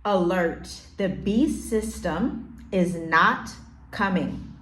Alert, the beast system is not coming.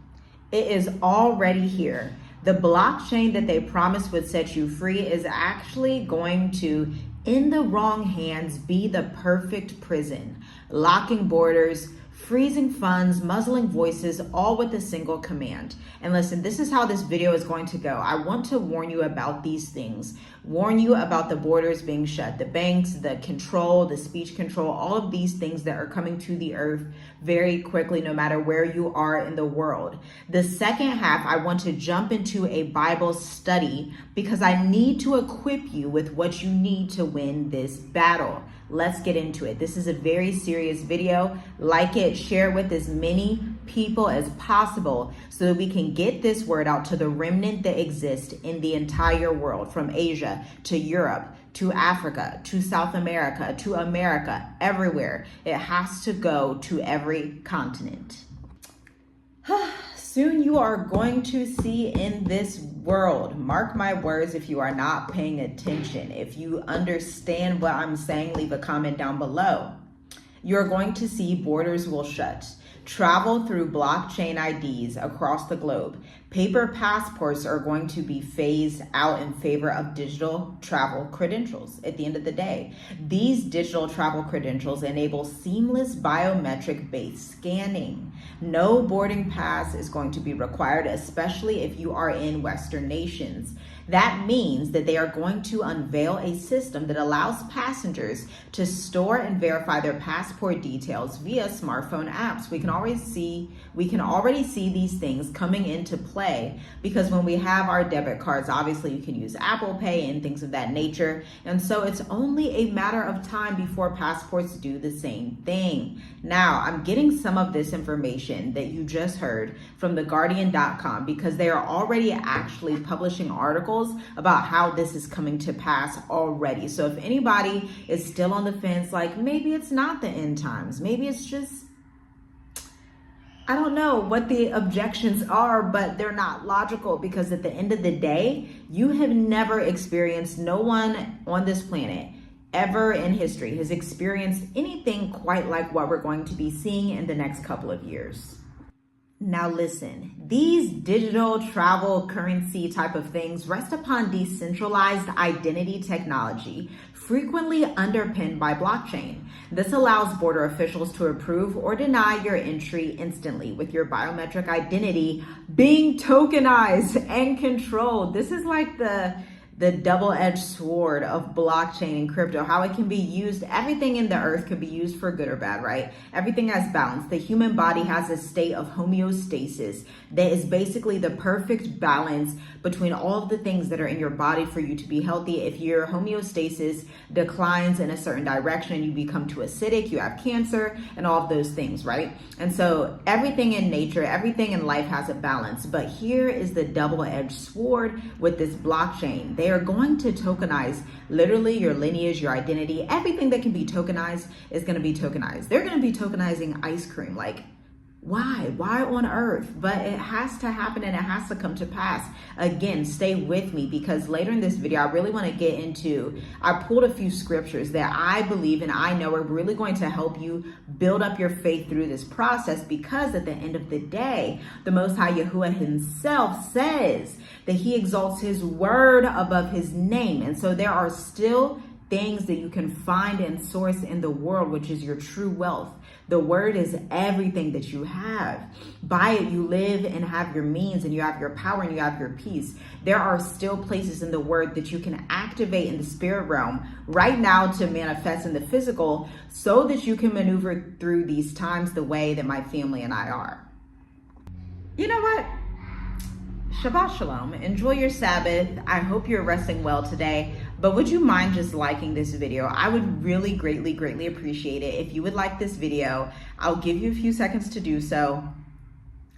It is already here. The blockchain that they promised would set you free is actually going to, in the wrong hands, be the perfect prison, locking borders, freezing funds, muzzling voices, all with a single command. And listen, this is how this video is going to go. I want to warn you about these things. Warn you about the borders being shut, the banks, the control, the speech control, all of these things that are coming to the earth very quickly, no matter where you are in the world. The second half, I want to jump into a Bible study because I need to equip you with what you need to win this battle. Let's get into it. This is a very serious video. Like it, share with as many people as possible so that we can get this word out to the remnant that exists in the entire world, from Asia to Europe to Africa to South America to America, everywhere. It has to go to every continent. Soon you are going to see in this world, mark my words, if you are not paying attention, if you understand what I'm saying, leave a comment down below. You're going to see borders will shut. Travel through blockchain IDs across the globe. Paper passports are going to be phased out in favor of digital travel credentials at the end of the day. These digital travel credentials enable seamless biometric-based scanning. No boarding pass is going to be required, especially if you are in Western nations. That means that they are going to unveil a system that allows passengers to store and verify their passport details via smartphone apps. We can already see these things coming into play because when we have our debit cards, obviously you can use Apple Pay and things of that nature. And so it's only a matter of time before passports do the same thing. Now, I'm getting some of this information that you just heard from theguardian.com because they are already actually publishing articles about how this is coming to pass already. So if anybody is still on the fence, like maybe it's not the end times, maybe it's just, I don't know what the objections are, but they're not logical because at the end of the day, you have never experienced, no one on this planet ever in history has experienced anything quite like what we're going to be seeing in the next couple of years. Now listen, these digital travel currency type of things rest upon decentralized identity technology, frequently underpinned by blockchain. This allows border officials to approve or deny your entry instantly with your biometric identity being tokenized and controlled. This is like the double-edged sword of blockchain and crypto, how it can be used. Everything in the earth can be used for good or bad, right? Everything has balance. The human body has a state of homeostasis that is basically the perfect balance between all of the things that are in your body for you to be healthy. If your homeostasis declines in a certain direction, you become too acidic, you have cancer, and all of those things, right? And so everything in nature, everything in life has a balance. But here is the double-edged sword with this blockchain. They are going to tokenize literally your lineage, your identity. Everything that can be tokenized is going to be tokenized. They're going to be tokenizing ice cream. Like, why? Why on earth? But it has to happen and it has to come to pass. Again, stay with me because later in this video, I really want to get into, I pulled a few scriptures that I believe and I know are really going to help you build up your faith through this process because at the end of the day, the Most High Yahuwah himself says that he exalts his word above his name. And so there are still things that you can find and source in the world, which is your true wealth. The word is everything that you have. By it, you live and have your means and you have your power and you have your peace. There are still places in the word that you can activate in the spirit realm right now to manifest in the physical so that you can maneuver through these times the way that my family and I are. You know what? Shabbat Shalom. Enjoy your Sabbath. I hope you're resting well today. But would you mind just liking this video? I would really greatly appreciate it. If you would like this video, I'll give you a few seconds to do so.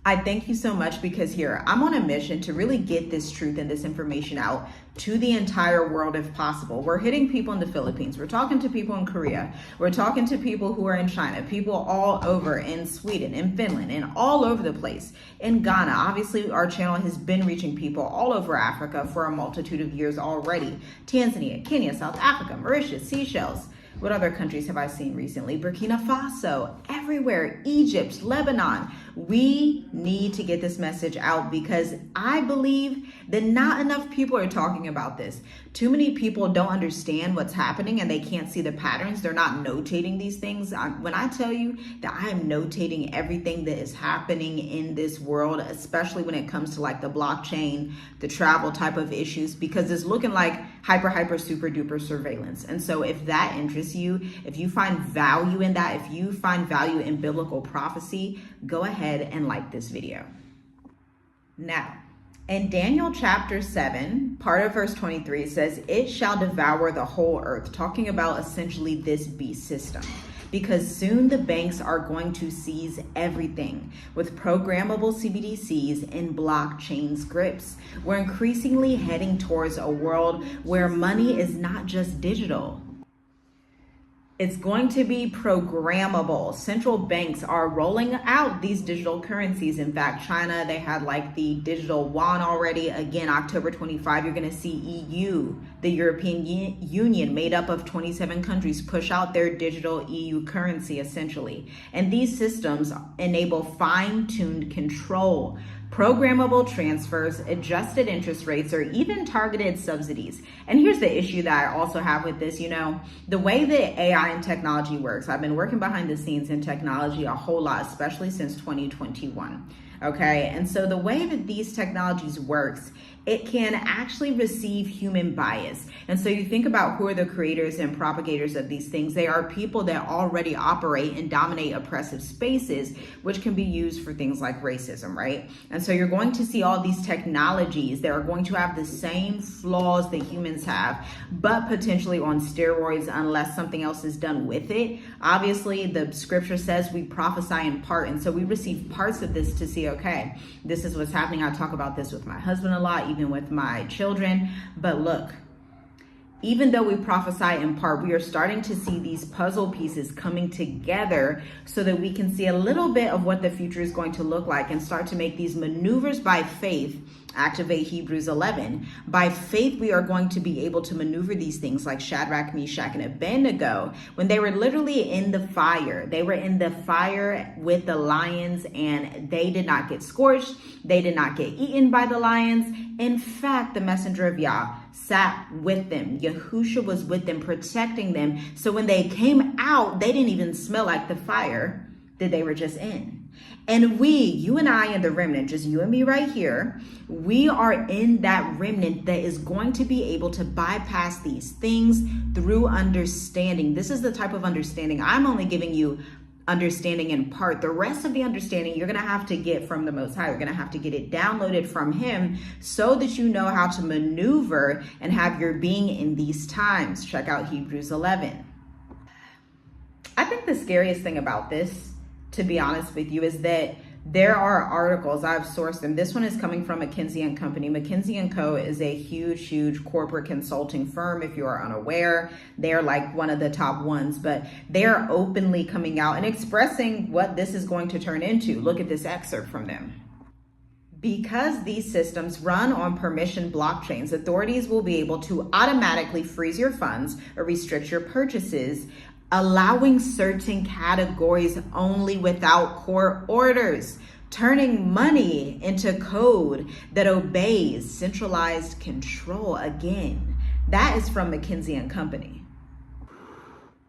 I thank you so much because here, I'm on a mission to really get this truth and this information out to the entire world if possible. We're hitting people in the Philippines. We're talking to people in Korea. We're talking to people who are in China, people all over in Sweden, in Finland, and all over the place. In Ghana, obviously our channel has been reaching people all over Africa for a multitude of years already. Tanzania, Kenya, South Africa, Mauritius, Seychelles, What other countries have I seen recently? Burkina Faso, everywhere, Egypt, Lebanon. We need to get this message out because I believe that not enough people are talking about this. Too many people don't understand what's happening and they can't see the patterns. They're not notating these things. When I tell you that I am notating everything that is happening in this world, especially when it comes to like the blockchain, the travel type of issues, because it's looking like hyper, super duper surveillance. And so if that interests you, if you find value in that, if you find value in biblical prophecy, go ahead and like this video. Now, in Daniel chapter 7, part of verse 23 says, "It shall devour the whole earth," talking about essentially this beast system. Because soon the banks are going to seize everything with programmable CBDCs and blockchain scripts. We're increasingly heading towards a world where money is not just digital. It's going to be programmable. Central banks are rolling out these digital currencies. In fact, China, they had like the digital yuan already. Again, October 25, you're going to see EU, the European Union, made up of 27 countries, push out their digital EU currency, essentially. And these systems enable fine-tuned control, programmable transfers, adjusted interest rates, or even targeted subsidies. And here's the issue that I also have with this, the way that AI and technology works. I've been working behind the scenes in technology a whole lot, especially since 2021. Okay, and so the way that these technologies works, it can actually receive human bias. And so you think about who are the creators and propagators of these things. They are people that already operate and dominate oppressive spaces, which can be used for things like racism, right? And so you're going to see all these technologies that are going to have the same flaws that humans have, but potentially on steroids unless something else is done with it. Obviously, the scripture says we prophesy in part. And so we receive parts of this to see, okay, this is what's happening. I talk about this with my husband a lot, even with my children. But look, even though we prophesy in part, we are starting to see these puzzle pieces coming together so that we can see a little bit of what the future is going to look like and start to make these maneuvers by faith. Activate Hebrews 11. By faith, we are going to be able to maneuver these things like Shadrach, Meshach, and Abednego when they were literally in the fire. They were in the fire with the lions and they did not get scorched. They did not get eaten by the lions. In fact, the messenger of Yah sat with them. Yahusha was with them, protecting them. So when they came out, they didn't even smell like the fire that they were just in. And you and I and the remnant, just you and me right here, we are in that remnant that is going to be able to bypass these things through understanding. This is the type of understanding. I'm only giving you understanding in part. The rest of the understanding you're going to have to get from the Most High. You're going to have to get it downloaded from Him so that you know how to maneuver and have your being in these times. Check out Hebrews 11. I think the scariest thing about this, to be honest with you, is that there are articles, I've sourced them. This one is coming from McKinsey and Company. McKinsey & Co. is a huge corporate consulting firm. If you are unaware, they're like one of the top ones, but they're openly coming out and expressing what this is going to turn into. Look at this excerpt from them. Because these systems run on permission blockchains, authorities will be able to automatically freeze your funds or restrict your purchases, allowing certain categories only without court orders, turning money into code that obeys centralized control. Again, that is from McKinsey and Company.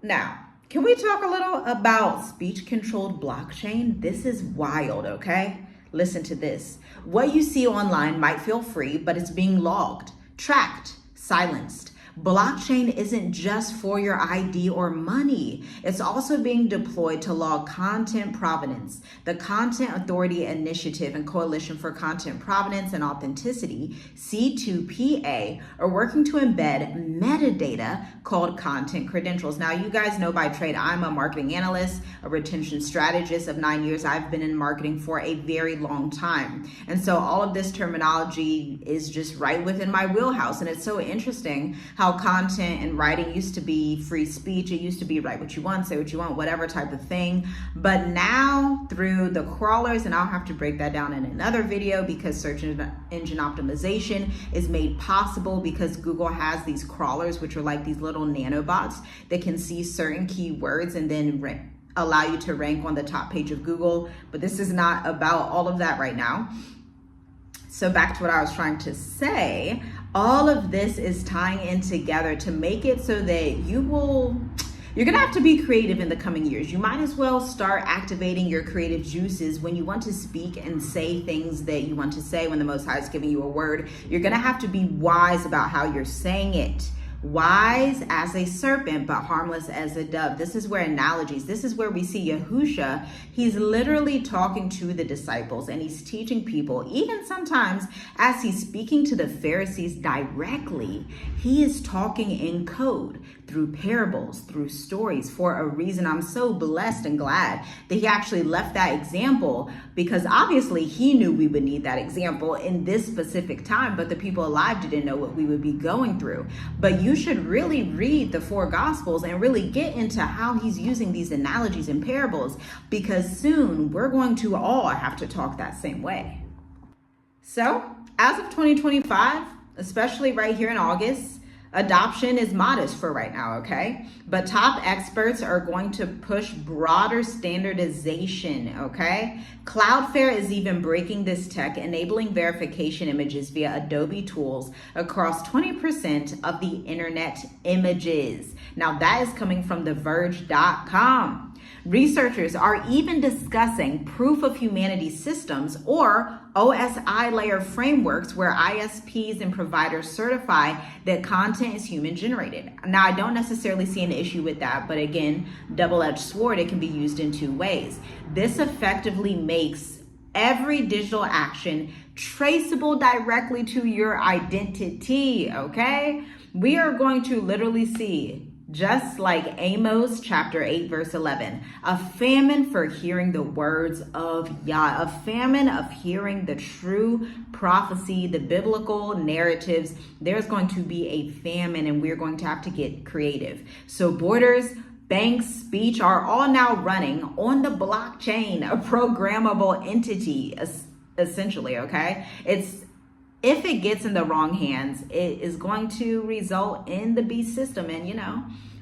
Now, can we talk a little about speech-controlled blockchain? This is wild, okay? Listen to this. What you see online might feel free, but it's being logged, tracked, silenced. Blockchain isn't just for your ID or money. It's also being deployed to log content provenance. The Content Authority Initiative and Coalition for Content Provenance and Authenticity, C2PA, are working to embed metadata called content credentials. Now, you guys know by trade, I'm a marketing analyst, a retention strategist of 9 years. I've been in marketing for a very long time. And so all of this terminology is just right within my wheelhouse. And it's so interesting how how content and writing used to be free speech. It used to be write what you want, say what you want, whatever type of thing. But now through the crawlers, and I'll have to break that down in another video, because search engine optimization is made possible because Google has these crawlers, which are like these little nanobots that can see certain keywords and then allow you to rank on the top page of Google. But this is not about all of that right now. So back to what I was trying to say, all of this is tying in together to make it so that you're gonna have to be creative in the coming years. You might as well start activating your creative juices when you want to speak and say things that you want to say. When the Most High is giving you a word, you're gonna have to be wise about how you're saying it. Wise as a serpent, but harmless as a dove. This is where analogies, this is where we see Yahusha. He's literally talking to the disciples and he's teaching people. Even sometimes as he's speaking to the Pharisees directly, he is talking in code through parables, through stories for a reason. I'm so blessed and glad that he actually left that example, because obviously he knew we would need that example in this specific time, but the people alive didn't know what we would be going through. But you should really read the 4 Gospels and really get into how he's using these analogies and parables, because soon we're going to all have to talk that same way. So as of 2025, especially right here in August, adoption is modest for right now, okay? But top experts are going to push broader standardization, okay? Cloudflare is even breaking this tech, enabling verification images via Adobe tools across 20% of the internet images. Now that is coming from TheVerge.com. Researchers are even discussing proof of humanity systems, or OSI layer frameworks, where ISPs and providers certify that content is human generated. Now, I don't necessarily see an issue with that, but again, double-edged sword, it can be used in 2 ways. This effectively makes every digital action traceable directly to your identity, okay? We are going to literally see, just like Amos chapter 8, verse 11, a famine for hearing the words of Yah, a famine of hearing the true prophecy, the biblical narratives. There's going to be a famine, and we're going to have to get creative. So borders, banks, speech are all now running on the blockchain, a programmable entity, essentially, okay? If it gets in the wrong hands, it is going to result in the beast system. And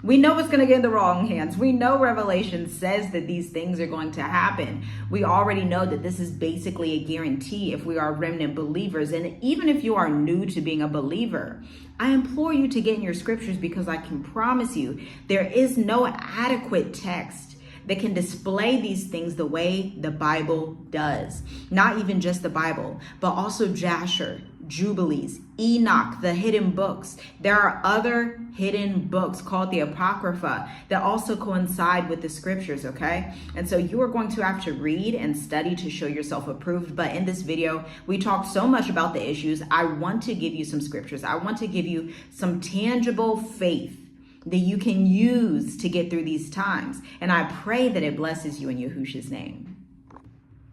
we know it's going to get in the wrong hands. We know Revelation says that these things are going to happen. We already know that this is basically a guarantee if we are remnant believers. And even if you are new to being a believer, I implore you to get in your scriptures, because I can promise you there is no adequate text that can display these things the way the Bible does. Not even just the Bible, but also Jasher, Jubilees, Enoch, the hidden books. There are other hidden books called the Apocrypha that also coincide with the scriptures, okay? And so you are going to have to read and study to show yourself approved. But in this video, we talked so much about the issues. I want to give you some scriptures. I want to give you some tangible faith that you can use to get through these times. And I pray that it blesses you in Yahushua's name.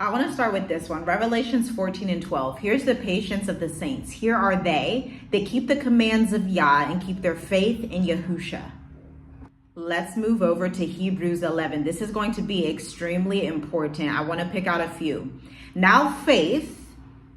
I want to start with this one, Revelations 14 and 12. Here's the patience of the saints. Here are they that keep the commands of Yah and keep their faith in Yahusha. Let's move over to Hebrews 11. This is going to be extremely important. I want to pick out a few. Now faith,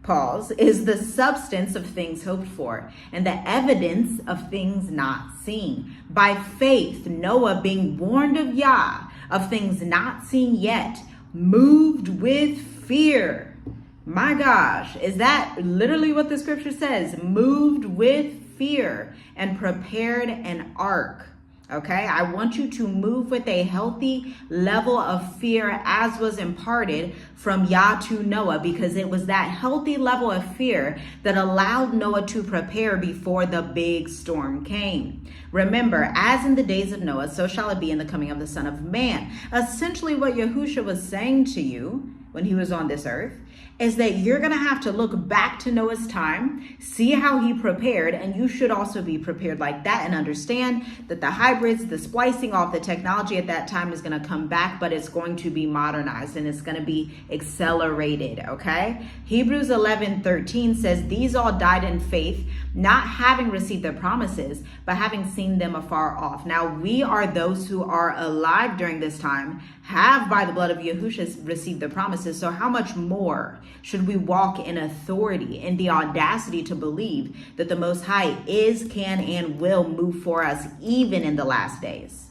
pause, is the substance of things hoped for and the evidence of things not seen. By faith, Noah, being warned of Yah, of things not seen yet, moved with fear. My gosh, is that literally what the scripture says? Moved with fear and prepared an ark. Okay, I want you to move with a healthy level of fear, as was imparted from Yah to Noah, because it was that healthy level of fear that allowed Noah to prepare before the big storm came. Remember, as in the days of Noah, so shall it be in the coming of the Son of Man. Essentially what Yahushua was saying to you when he was on this earth is that you're going to have to look back to Noah's time, see how he prepared, and you should also be prepared like that and understand that the hybrids, the splicing, all the technology at that time is going to come back, but it's going to be modernized and it's going to be accelerated, okay? Hebrews 11:13 says, these all died in faith, not having received the promises, but having seen them afar off. Now we are those who are alive during this time, have by the blood of Yahushua received the promises. So how much more should we walk in authority and the audacity to believe that the Most High is, can, and will move for us even in the last days?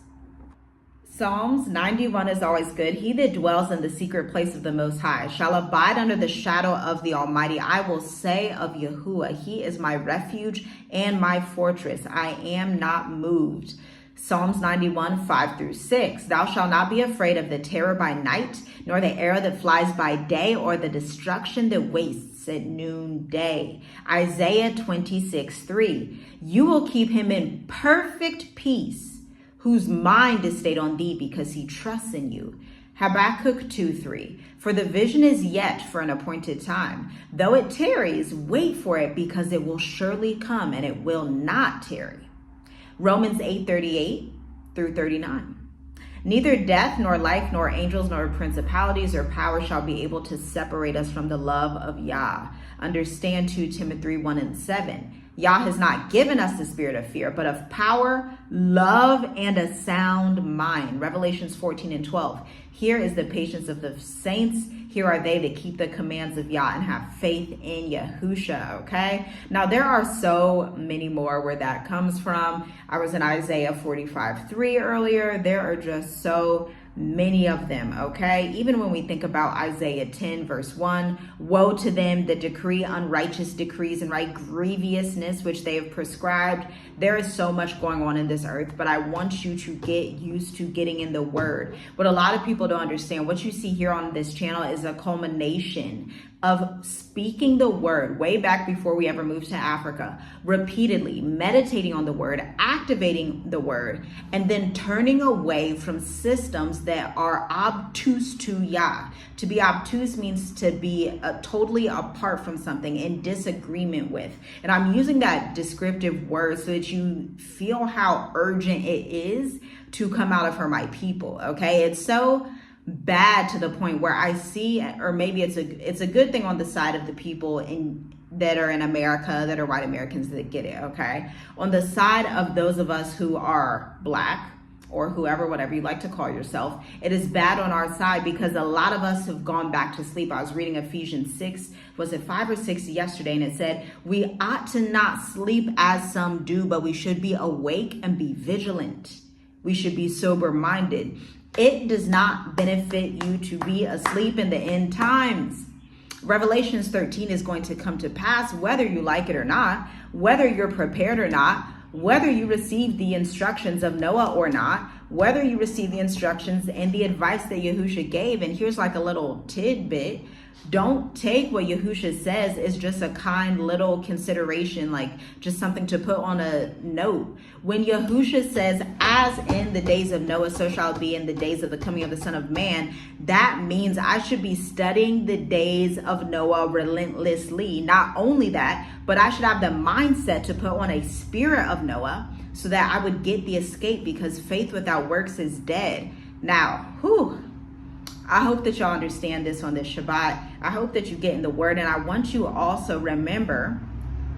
Psalms 91 is always good. He that dwells in the secret place of the Most High shall abide under the shadow of the Almighty. I will say of Yahuwah, he is my refuge and my fortress. I am not moved. Psalms 91, 5-6. Thou shalt not be afraid of the terror by night, nor the arrow that flies by day, or the destruction that wastes at noonday. Isaiah 26:3. You will keep him in perfect peace, whose mind is stayed on thee, because he trusts in you. Habakkuk 2:3. For the vision is yet for an appointed time. Though it tarries, wait for it, because it will surely come, and it will not tarry. Romans 8:38-39. Neither death, nor life, nor angels, nor principalities or powers shall be able to separate us from the love of Yah. Understand 2 Timothy 1:7. Yah has not given us the spirit of fear, but of power, love, and a sound mind. Revelations 14:12. Here is the patience of the saints. Here are they that keep the commands of Yah and have faith in Yahusha, okay? Now, there are so many more where that comes from. I was in Isaiah 45:3 earlier. There are just so many of them, okay? Even when we think about Isaiah 10 verse 1, woe to them that decree unrighteous decrees and write grievousness which they have prescribed. There is so much going on in this earth, but I want you to get used to getting in the word. What a lot of people don't understand, what you see here on this channel is a culmination of speaking the word way back before we ever moved to Africa, repeatedly meditating on the word, activating the word, and then turning away from systems that are obtuse to Yah. To be obtuse means to be totally apart from something, in disagreement with. And I'm using that descriptive word so that you feel how urgent it is to come out of her, my people, okay? It's so bad to the point where I see, or maybe it's a good thing on the side of the people that are in America, that are white Americans that get it, okay? On the side of those of us who are black, or whoever, whatever you like to call yourself, it is bad on our side because a lot of us have gone back to sleep. I was reading Ephesians 6, was it 5 or 6 yesterday, and it said, we ought to not sleep as some do, but we should be awake and be vigilant. We should be sober-minded. It does not benefit you to be asleep in the end times. Revelations 13 is going to come to pass whether you like it or not, whether you're prepared or not, whether you receive the instructions of Noah or not, whether you receive the instructions and the advice that Yahushua gave. And here's like a little tidbit. Don't take what Yahushua says as just a kind little consideration, like just something to put on a note. When Yahushua says, as in the days of Noah, so shall it be in the days of the coming of the Son of Man, that means I should be studying the days of Noah relentlessly. Not only that, but I should have the mindset to put on a spirit of Noah so that I would get the escape, because faith without works is dead. Now, I hope that y'all understand this on this Shabbat. I hope that you get in the word. And I want you also remember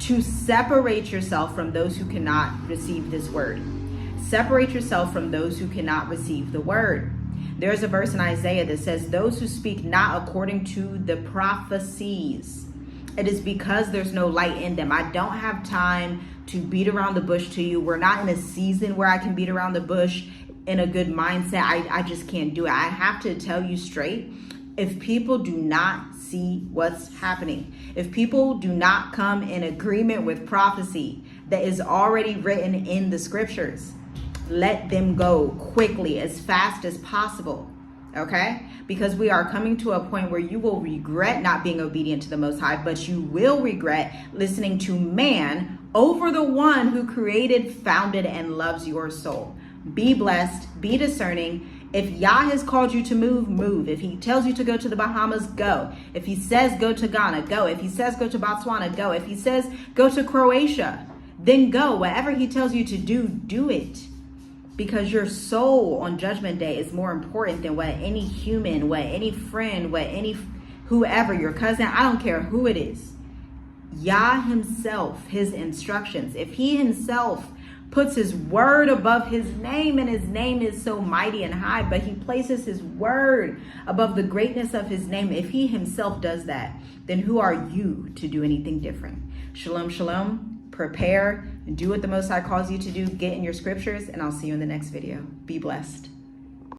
to separate yourself from those who cannot receive this word. Separate yourself from those who cannot receive the word. There's a verse in Isaiah that says, those who speak not according to the prophecies, it is because there's no light in them. I don't have time to beat around the bush to you. We're not in a season where I can beat around the bush in a good mindset. I just can't do it. I have to tell you straight, if people do not see what's happening, if people do not come in agreement with prophecy that is already written in the scriptures, let them go quickly, as fast as possible, okay? Because we are coming to a point where you will regret not being obedient to the Most High, but you will regret listening to man over the one who created, founded, and loves your soul. Be blessed, be discerning, If Yah has called you to move, move. If he tells you to go to the Bahamas, go. If he says go to Ghana, go. If he says go to Botswana, go. If he says go to Croatia, then go. Whatever he tells you to do, do it. Because your soul on Judgment Day is more important than what any human, what any friend, what any whoever, your cousin, I don't care who it is. Yah himself, his instructions, if he himself puts his word above his name, and his name is so mighty and high, but he places his word above the greatness of his name. If he himself does that, then who are you to do anything different? Shalom, shalom. Prepare, do what the Most High calls you to do, get in your scriptures, and I'll see you in the next video. Be blessed.